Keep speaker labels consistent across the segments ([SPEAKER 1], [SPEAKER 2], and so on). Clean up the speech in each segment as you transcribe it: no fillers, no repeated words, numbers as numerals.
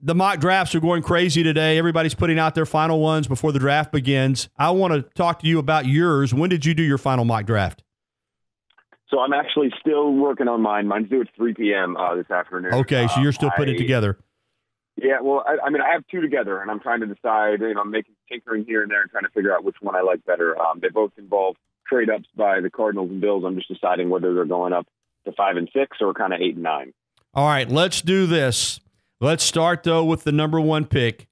[SPEAKER 1] The mock drafts are going crazy today. Everybody's putting out their final ones before the draft begins. I want to talk to you about yours. When did you do your final mock draft?
[SPEAKER 2] So I'm actually still working on mine. Mine's due at 3 p.m. This afternoon.
[SPEAKER 1] Okay, so you're still putting it together.
[SPEAKER 2] Yeah, well, I mean, I have two together, and I'm trying to decide. I'm making tinkering here and there and trying to figure out which one I like better. They both involve trade-ups by the Cardinals and Bills. I'm just deciding whether they're going up to 5 and 6 or kind of 8 and 9.
[SPEAKER 1] All right, let's do this. Let's start, though, with the number one pick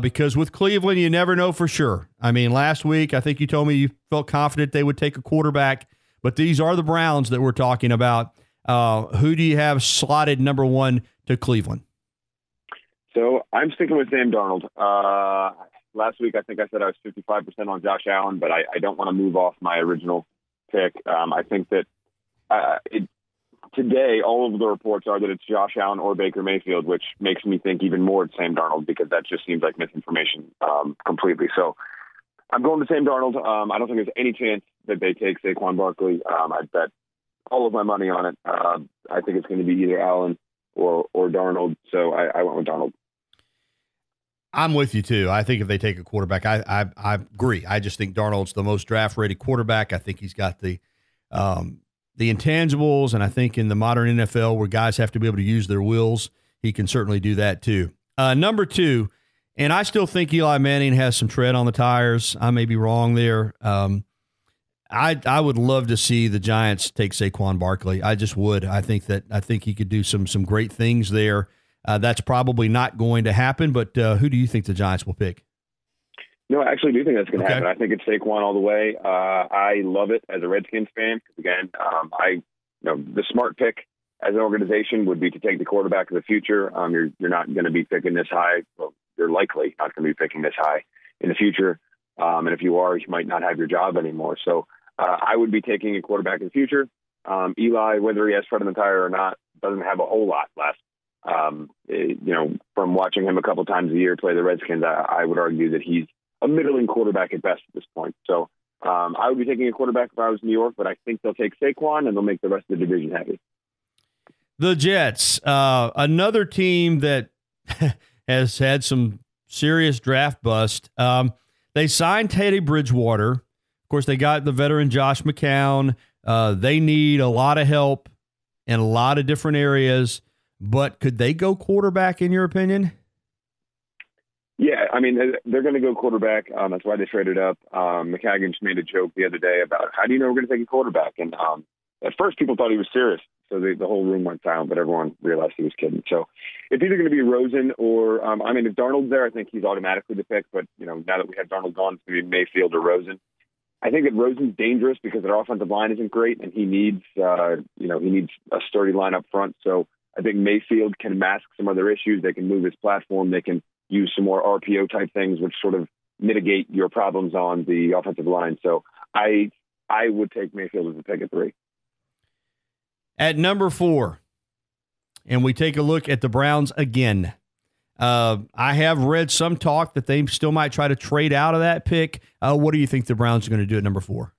[SPEAKER 1] because with Cleveland, you never know for sure. I mean, last week, I think you told me you felt confident they would take a quarterback, but these are the Browns that we're talking about. Who do you have slotted number one to Cleveland?
[SPEAKER 2] So I'm sticking with Sam Darnold. Last week, I think I said I was 55% on Josh Allen, but I don't want to move off my original pick. I think that today, all of the reports are that it's Josh Allen or Baker Mayfield, which makes me think even more it's Sam Darnold because that just seems like misinformation completely. So I'm going to Sam Darnold. I don't think there's any chance that they take Saquon Barkley. I bet all of my money on it. I think it's going to be either Allen or Darnold. So I went with Darnold.
[SPEAKER 1] I'm with you, too. I think if they take a quarterback, I agree. I just think Darnold's the most draft-ready quarterback. I think he's got the intangibles, and I think in the modern NFL where guys have to be able to use their wills, he can certainly do that, too. Number two, and I still think Eli Manning has some tread on the tires. I may be wrong there. I would love to see the Giants take Saquon Barkley. I just would. I think he could do some great things there. That's probably not going to happen, but who do you think the Giants will pick?
[SPEAKER 2] No, I actually do think that's going to happen. I think it's Saquon all the way. I love it as a Redskins fan because, again, the smart pick as an organization would be to take the quarterback of the future. You're not going to be picking this high. Well, you're likely not going to be picking this high in the future. And if you are, you might not have your job anymore. So I would be taking a quarterback of the future. Eli, whether he has tread on the tire or not, doesn't have a whole lot left. From watching him a couple times a year play the Redskins, I would argue that he's a middling quarterback at best at this point. So I would be taking a quarterback if I was New York, but I think they'll take Saquon and they'll make the rest of the division heavy.
[SPEAKER 1] The Jets, another team that has had some serious draft bust. They signed Teddy Bridgewater. Of course, they got the veteran Josh McCown. They need a lot of help in a lot of different areas. But could they go quarterback, in your opinion?
[SPEAKER 2] Yeah, I mean, they're going to go quarterback. That's why they traded up. McCagan just made a joke the other day about how do you know we're going to take a quarterback? And at first, people thought he was serious. So the whole room went silent, but everyone realized he was kidding. So it's either going to be Rosen or, if Darnold's there, I think he's automatically the pick. But, now that we have Darnold gone, it's going to be Mayfield or Rosen. I think that Rosen's dangerous because their offensive line isn't great, and he needs a sturdy line up front. So I think Mayfield can mask some other issues. They can move his platform. They can use some more RPO type things, which sort of mitigate your problems on the offensive line. So I would take Mayfield as a pick at 3.
[SPEAKER 1] At number 4, and we take a look at the Browns again. I have read some talk that they still might try to trade out of that pick. What do you think the Browns are going to do at number 4?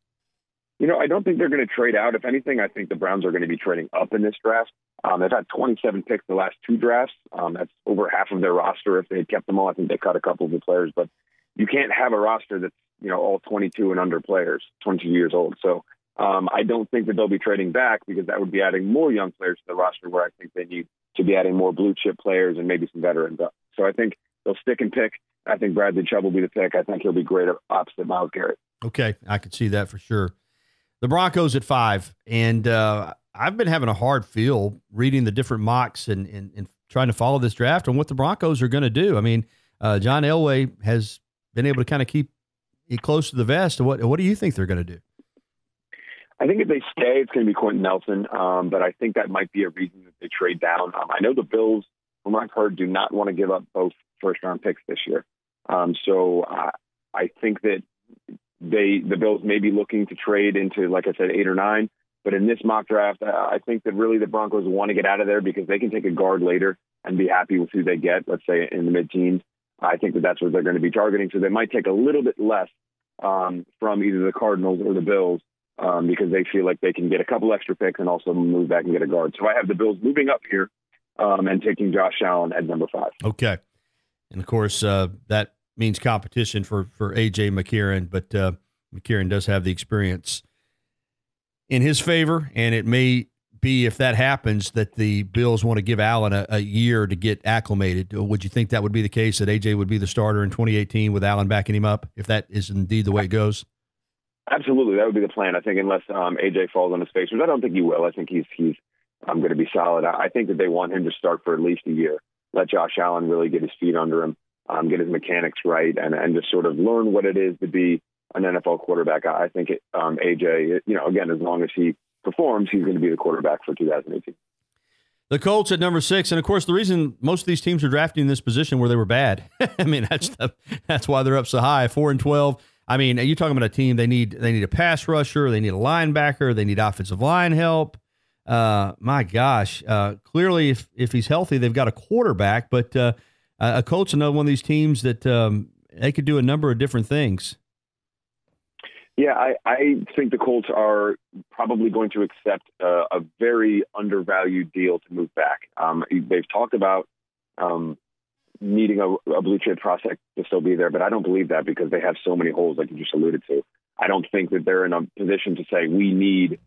[SPEAKER 2] I don't think they're going to trade out. If anything, I think the Browns are going to be trading up in this draft. They've had 27 picks the last 2 drafts. That's over half of their roster. If they had kept them all, I think they cut a couple of the players. But you can't have a roster that's, all 22 and under players, 22 years old. So I don't think that they'll be trading back because that would be adding more young players to the roster where I think they need to be adding more blue chip players and maybe some veterans. So I think they'll stick and pick. I think Bradley Chubb will be the pick. I think he'll be great opposite Myles Garrett.
[SPEAKER 1] Okay, I could see that for sure. The Broncos at 5, and I've been having a hard feel reading the different mocks and trying to follow this draft on what the Broncos are going to do. I mean, John Elway has been able to kind of keep it close to the vest. What do you think they're going to do?
[SPEAKER 2] I think if they stay, it's going to be Quentin Nelson, but I think that might be a reason that they trade down. I know the Bills, from what I've heard, do not want to give up both first-round picks this year. So I think that the Bills may be looking to trade into, like I said, 8 or 9. But in this mock draft, I think that really the Broncos want to get out of there because they can take a guard later and be happy with who they get, let's say in the mid-teens. I think that that's what they're going to be targeting. So they might take a little bit less from either the Cardinals or the Bills because they feel like they can get a couple extra picks and also move back and get a guard. So I have the Bills moving up here and taking Josh Allen at number 5.
[SPEAKER 1] Okay. And, of course, that means competition for A.J. McCarron, but McCarron does have the experience in his favor, and it may be, if that happens, that the Bills want to give Allen a year to get acclimated. Would you think that would be the case, that A.J. would be the starter in 2018 with Allen backing him up, if that is indeed the way it goes?
[SPEAKER 2] Absolutely. That would be the plan. I think unless A.J. falls on his face, which I don't think he will. I think he's going to be solid. I think that they want him to start for at least a year. Let Josh Allen really get his feet under him, get his mechanics right, and just sort of learn what it is to be an NFL quarterback. I think A.J., again, as long as he performs, he's going to be the quarterback for 2018.
[SPEAKER 1] The Colts at number 6, and of course, the reason most of these teams are drafting this position where they were bad. I mean, that's why they're up so high, 4-12. I mean, you're talking about a team, they need a pass rusher, they need a linebacker, they need offensive line help. My gosh, clearly if he's healthy, they've got a quarterback, but a Colts another one of these teams that they could do a number of different things.
[SPEAKER 2] Yeah, I think the Colts are probably going to accept a very undervalued deal to move back. They've talked about needing a blue chip prospect to still be there, but I don't believe that because they have so many holes, like you just alluded to. I don't think that they're in a position to say we need,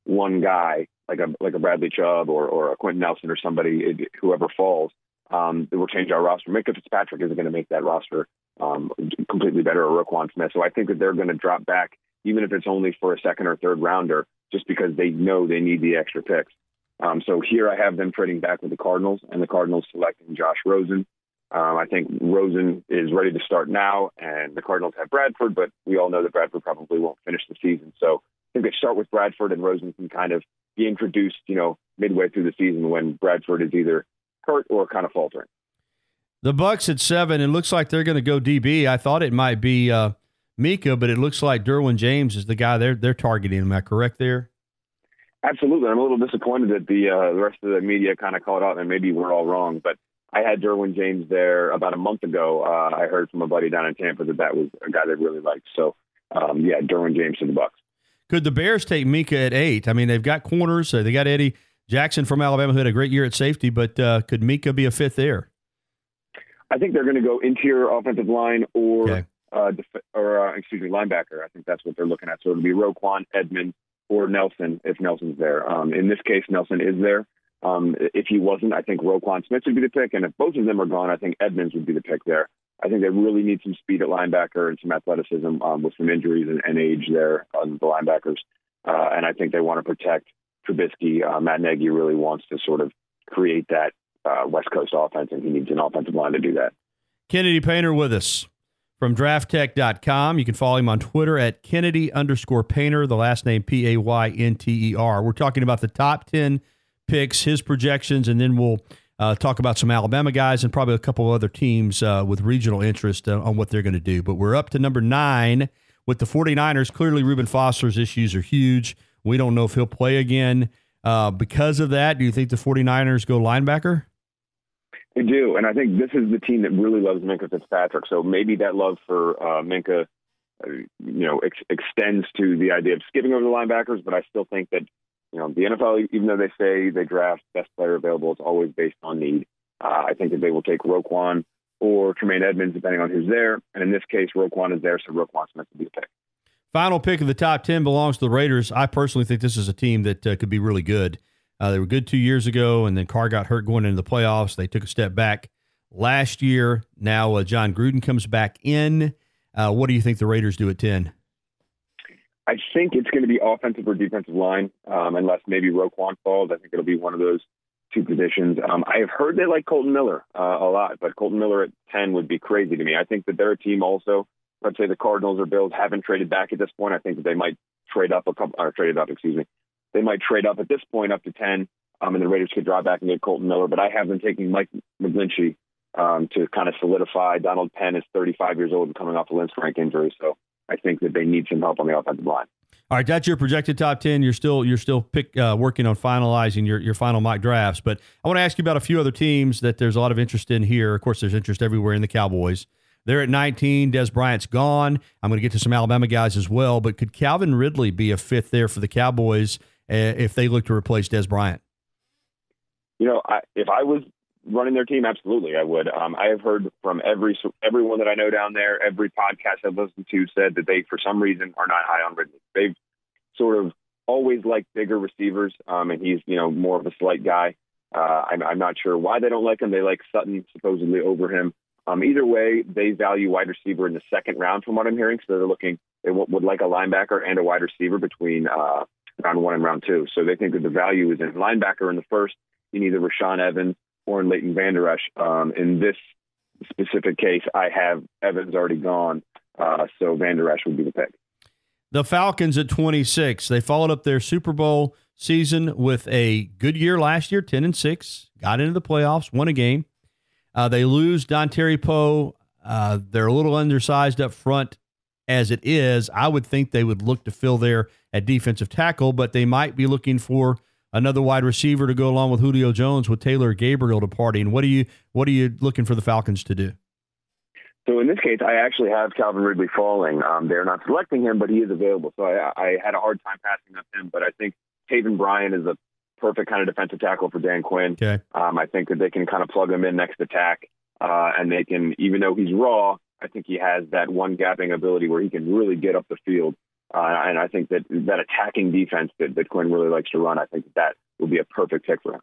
[SPEAKER 2] one guy like a Bradley Chubb or a Quentin Nelson or somebody, whoever falls, that will change our roster. Minka Fitzpatrick isn't going to make that roster completely better, or Roquan Smith. So I think that they're going to drop back, even if it's only for a second or third rounder, just because they know they need the extra picks. So here I have them trading back with the Cardinals, and the Cardinals selecting Josh Rosen. I think Rosen is ready to start now, and the Cardinals have Bradford, but we all know that Bradford probably won't finish the season. So I think they start with Bradford, and Rosen can kind of be introduced, midway through the season when Bradford is either hurt or kind of faltering.
[SPEAKER 1] The Bucs at 7, it looks like they're going to go DB. I thought it might be Mika, but it looks like Derwin James is the guy they're targeting. Am I correct there?
[SPEAKER 2] Absolutely. I'm a little disappointed that the rest of the media kind of called out, and maybe we're all wrong, but I had Derwin James there about a month ago. I heard from a buddy down in Tampa that was a guy they really liked. So, Derwin James to the Bucs. Could
[SPEAKER 1] the Bears take Mika at 8? I mean, they've got corners. They got Eddie Jackson from Alabama, who had a great year at safety, but could Mika be a fit there?
[SPEAKER 2] I think they're going to go interior offensive line or linebacker. I think that's what they're looking at. So it'll be Roquan, Edmonds, or Nelson if Nelson's there. In this case, Nelson is there. If he wasn't, I think Roquan Smith would be the pick. And if both of them are gone, I think Edmonds would be the pick there. I think they really need some speed at linebacker and some athleticism with some injuries and age there on the linebackers. And I think they want to protect Trubisky. Matt Nagy really wants to sort of create that West Coast offense, and he needs an offensive line to do that.
[SPEAKER 1] Kennedy Paynter with us from drafttech.com. You can follow him on Twitter at Kennedy_Paynter, the last name Paynter. We're talking about the top 10 picks, his projections, and then we'll talk about some Alabama guys and probably a couple of other teams with regional interest on what they're going to do. But we're up to number 9 with the 49ers. Clearly, Reuben Foster's issues are huge. We don't know if he'll play again. Because of that, do you think the 49ers go linebacker?
[SPEAKER 2] They do, and I think this is the team that really loves Minka Fitzpatrick. So maybe that love for Minka, extends to the idea of skipping over the linebackers. But I still think that, the NFL, even though they say they draft best player available, it's always based on need. I think that they will take Roquan or Tremaine Edmonds, depending on who's there. And in this case, Roquan is there, so Roquan Smith will be the pick.
[SPEAKER 1] Final pick of the top 10 belongs to the Raiders. I personally think this is a team that could be really good. They were good 2 years ago, and then Carr got hurt going into the playoffs. They took a step back last year. Now John Gruden comes back in. What do you think the Raiders do at 10?
[SPEAKER 2] I think it's going to be offensive or defensive line, unless maybe Roquan falls. I think it'll be one of those two positions. I have heard they like Colton Miller a lot, but Colton Miller at 10 would be crazy to me. I think that they're a team also. Let's say the Cardinals or Bills haven't traded back at this point. I think that they might They might trade up at this point up to 10, and the Raiders could draw back and get Colton Miller. But I have them taking Mike McGlinchey to kind of solidify. Donald Penn is 35 years old and coming off a Linscrank injury, so I think that they need some help on the offensive line.
[SPEAKER 1] All right, that's your projected top 10. You're still working on finalizing your final mock drafts. But I want to ask you about a few other teams that there's a lot of interest in here. Of course, there's interest everywhere in the Cowboys. They're at 19. Des Bryant's gone. I'm going to get to some Alabama guys as well. But could Calvin Ridley be a fit there for the Cowboys if they look to replace Des Bryant?
[SPEAKER 2] If I was running their team, absolutely, I would. I have heard from everyone that I know down there, every podcast I've listened to said that they, for some reason, are not high on Ridley. They've sort of always liked bigger receivers, and he's, more of a slight guy. I'm not sure why they don't like him. They like Sutton supposedly over him. Either way, they value wide receiver in the second round from what I'm hearing. So they would like a linebacker and a wide receiver between round 1 and round 2. So they think that the value is in linebacker in the first, in either Rashaan Evans or in Leighton Vander Esch. In this specific case, I have Evans already gone, so Vander Esch would be the pick.
[SPEAKER 1] The Falcons at 26. They followed up their Super Bowl season with a good year last year, 10-6, got into the playoffs, won a game. They lose Dontari Poe. They're a little undersized up front as it is. I would think they would look to fill there at defensive tackle, but they might be looking for another wide receiver to go along with Julio Jones with Taylor Gabriel departing. What are you looking for the Falcons to do?
[SPEAKER 2] So in this case, I actually have Calvin Ridley falling. They're not selecting him, but he is available. So I had a hard time passing up him, but I think Taven Bryan is a perfect kind of defensive tackle for Dan Quinn.
[SPEAKER 1] Okay.
[SPEAKER 2] I think that they can kind of plug him in next to Tack, and they can, even though he's raw, I think he has that one gapping ability where he can really get up the field. And I think that attacking defense that Quinn really likes to run, I think that will be a perfect pick for him.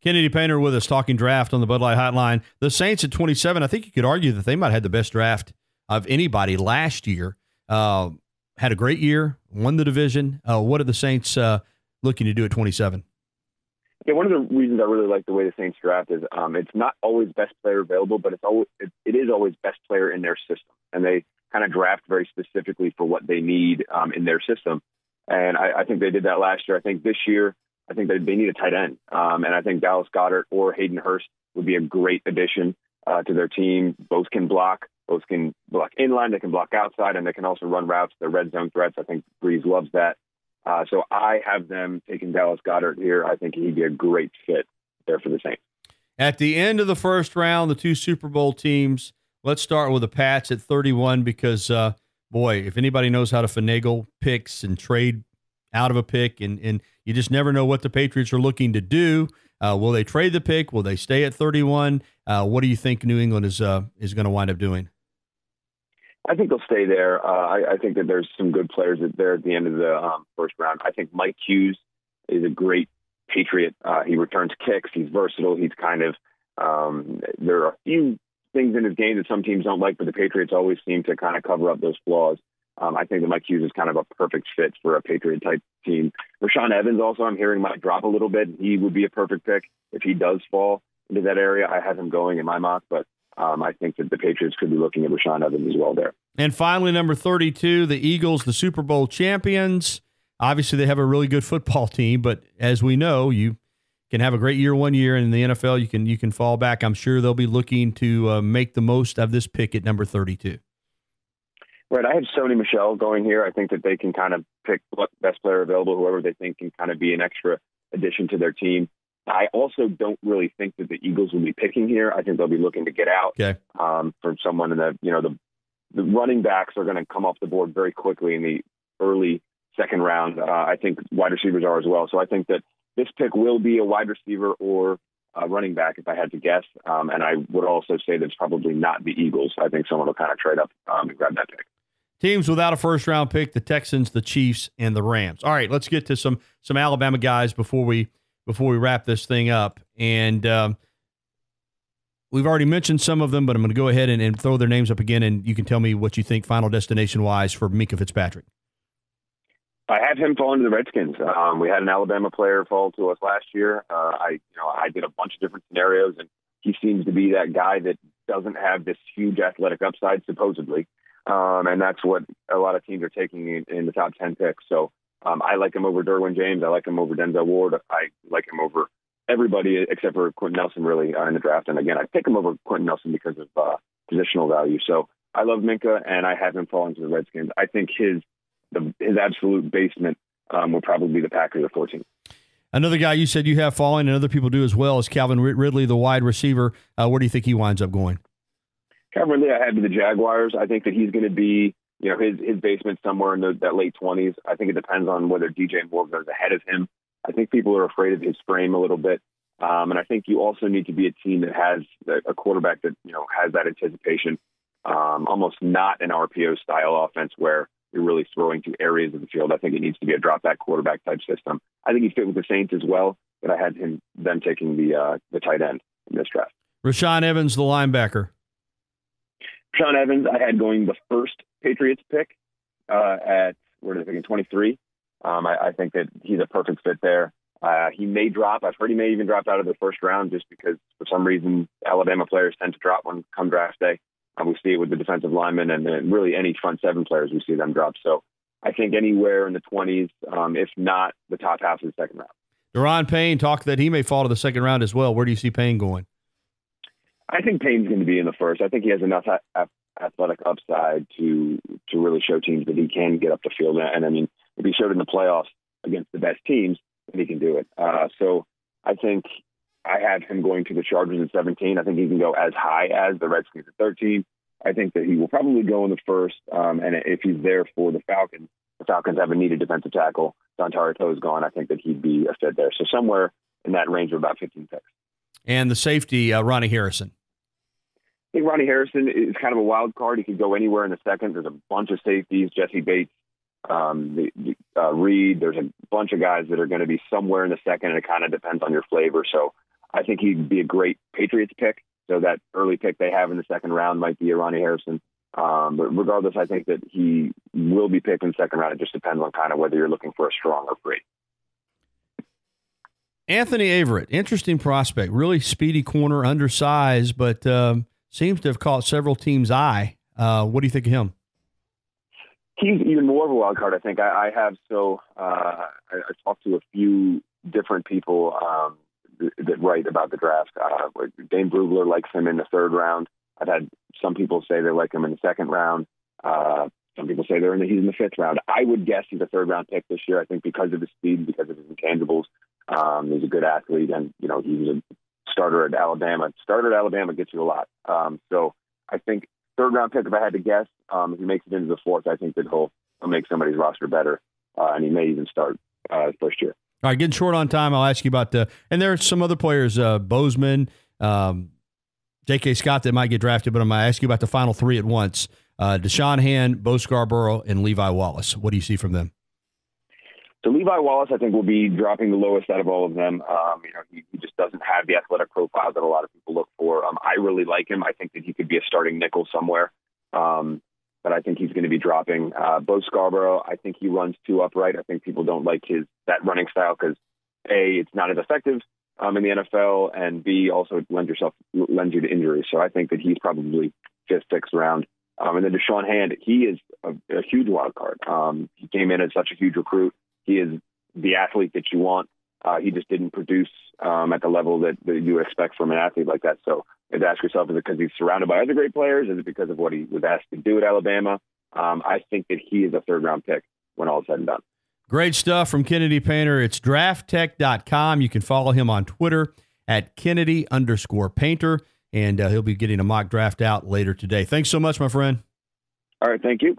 [SPEAKER 1] Kennedy Paynter with us talking draft on the Bud Light Hotline. The Saints at 27, I think you could argue that they might have had the best draft of anybody last year. Had a great year, won the division. What are the Saints looking to do at 27?
[SPEAKER 2] Yeah, one of the reasons I really like the way the Saints draft is it's not always best player available, but it is always best player in their system. And they kind of draft very specifically for what they need in their system. And I think they did that last year. I think this year, I think they need a tight end. And I think Dallas Goedert or Hayden Hurst would be a great addition to their team. Both can block inline, they can block outside, and they can also run routes. They're red zone threats. I think Breeze loves that. So I have them taking Dallas Goedert here. I think he'd be a great fit there for the Saints.
[SPEAKER 1] At the end of the first round, the two Super Bowl teams, let's start with the Pats at 31 because, boy, if anybody knows how to finagle picks and trade out of a pick, and you just never know what the Patriots are looking to do. Will they trade the pick? Will they stay at 31? What do you think New England is going to wind up doing?
[SPEAKER 2] I think they'll stay there. I think that there's some good players there at the end of the first round. I think Mike Hughes is a great Patriot. He returns kicks. He's versatile. He's kind of there are a few things in his game that some teams don't like, but the Patriots always seem to kind of cover up those flaws. I think that Mike Hughes is kind of a perfect fit for a Patriot-type team. Rashaan Evans also, I'm hearing, might drop a little bit. He would be a perfect pick if he does fall into that area. I have him going in my mock, but I think that the Patriots could be looking at Rashaan Evans as well there.
[SPEAKER 1] And finally, number 32, the Eagles, the Super Bowl champions. Obviously, they have a really good football team, but as we know, you can have a great year one year, and in the NFL, you can fall back. I'm sure they'll be looking to make the most of this pick at number 32.
[SPEAKER 2] Right, I have Sony Michel going here. I think that they can kind of pick what best player available, whoever they think can kind of be an extra addition to their team. I also don't really think that the Eagles will be picking here. I think they'll be looking to get out from someone in the running backs are going to come off the board very quickly in the early second round. I think wide receivers are as well. So I think that this pick will be a wide receiver or a running back, if I had to guess. And I would also say that it's probably not the Eagles. I think someone will kind of trade up and grab that pick.
[SPEAKER 1] Teams without a first-round pick, the Texans, the Chiefs, and the Rams. All right, let's get to some Alabama guys before we wrap this thing up. And we've already mentioned some of them, but I'm going to go ahead and throw their names up again, and you can tell me what you think final destination-wise for Minkah Fitzpatrick.
[SPEAKER 2] I have him falling to the Redskins. We had an Alabama player fall to us last year. I did a bunch of different scenarios, and he seems to be that guy that doesn't have this huge athletic upside, supposedly. And that's what a lot of teams are taking in the top 10 picks. So I like him over Derwin James. I like him over Denzel Ward. I like him over everybody except for Quentin Nelson, really, in the draft. And again, I pick him over Quentin Nelson because of positional value. So I love Minkah, and I have him falling to the Redskins. I think his absolute basement will probably be the Packers at 14.
[SPEAKER 1] Another guy you said you have falling, and other people do as well, is Calvin Ridley, the wide receiver. Where do you think he winds up going?
[SPEAKER 2] Calvin Ridley, I had to the Jaguars. I think that he's going to be, his basement somewhere in that late 20s. I think it depends on whether DJ Moore goes ahead of him. I think people are afraid of his frame a little bit. And I think you also need to be a team that has a quarterback that, has that anticipation, almost not an RPO style offense where you're really throwing to areas of the field. I think it needs to be a drop back quarterback type system. I think he fit with the Saints as well, but I had them taking the tight end in this draft.
[SPEAKER 1] Rashaan Evans, the linebacker.
[SPEAKER 2] Rashaan Evans, I had going the first Patriots pick at, where did I think, in 23. I think that he's a perfect fit there. He may drop. I've heard he may even drop out of the first round just because for some reason Alabama players tend to drop when come draft day. We see it with the defensive linemen and really any front seven players, we see them drop. So I think anywhere in the 20s, if not the top half of the second round.
[SPEAKER 1] Daron Payne talked that he may fall to the second round as well. Where do you see Payne going?
[SPEAKER 2] I think Payne's going to be in the first. I think he has enough athletic upside to really show teams that he can get up the field. And I mean, if he showed in the playoffs against the best teams, then he can do it. So I think I had him going to the Chargers at 17. I think he can go as high as the Redskins at 13. I think that he will probably go in the first. And if he's there for the Falcons have a needed defensive tackle. Dontari Poe's gone. I think that he'd be a fit there. So somewhere in that range of about 15 picks.
[SPEAKER 1] And the safety, Ronnie Harrison.
[SPEAKER 2] I think Ronnie Harrison is kind of a wild card. He could go anywhere in the second. There's a bunch of safeties, Jesse Bates, Reed. There's a bunch of guys that are going to be somewhere in the second, and it kind of depends on your flavor. So I think he'd be a great Patriots pick. So that early pick they have in the second round might be a Ronnie Harrison. But regardless, I think that he will be picked in the second round. It just depends on kind of whether you're looking for a strong or free.
[SPEAKER 1] Anthony Averett, interesting prospect, really speedy corner, undersized, but seems to have caught several teams' eye. What do you think of him?
[SPEAKER 2] He's even more of a wild card, I think. I talked to a few different people that write about the draft. Dane Brugler likes him in the third round. I've had some people say they like him in the second round. Some people say he's in the fifth round. I would guess he's a third round pick this year. I think because of his speed, because of his intangibles. He's a good athlete, and he was a starter at Alabama. Starter at Alabama gets you a lot. So I think third round pick, if I had to guess, if he makes it into the fourth, I think that he'll make somebody's roster better, and he may even start first year.
[SPEAKER 1] All right, getting short on time, I'll ask you about and there are some other players, Bozeman, J.K. Scott that might get drafted, but I'm going to ask you about the final three at once. Deshaun Hand, Bo Scarborough, and Levi Wallace. What do you see from them?
[SPEAKER 2] So Levi Wallace, I think, will be dropping the lowest out of all of them. He just doesn't have the athletic profile that a lot of people look for. I really like him. I think that he could be a starting nickel somewhere. But I think he's going to be dropping. Bo Scarborough, I think he runs too upright. I think people don't like that running style because, A, it's not as effective in the NFL, and B, also it lends you to injuries. So I think that he's probably fifth, sixth round. And then Deshaun Hand, he is a huge wild card. He came in as such a huge recruit. He is the athlete that you want. He just didn't produce at the level that you would expect from an athlete like that. So you have to ask yourself, is it because he's surrounded by other great players? Is it because of what he was asked to do at Alabama? I think that he is a third-round pick when all is said and done.
[SPEAKER 1] Great stuff from Kennedy Paynter. It's drafttech.com. You can follow him on Twitter at Kennedy_Paynter, and he'll be getting a mock draft out later today. Thanks so much, my friend.
[SPEAKER 2] All right, thank you.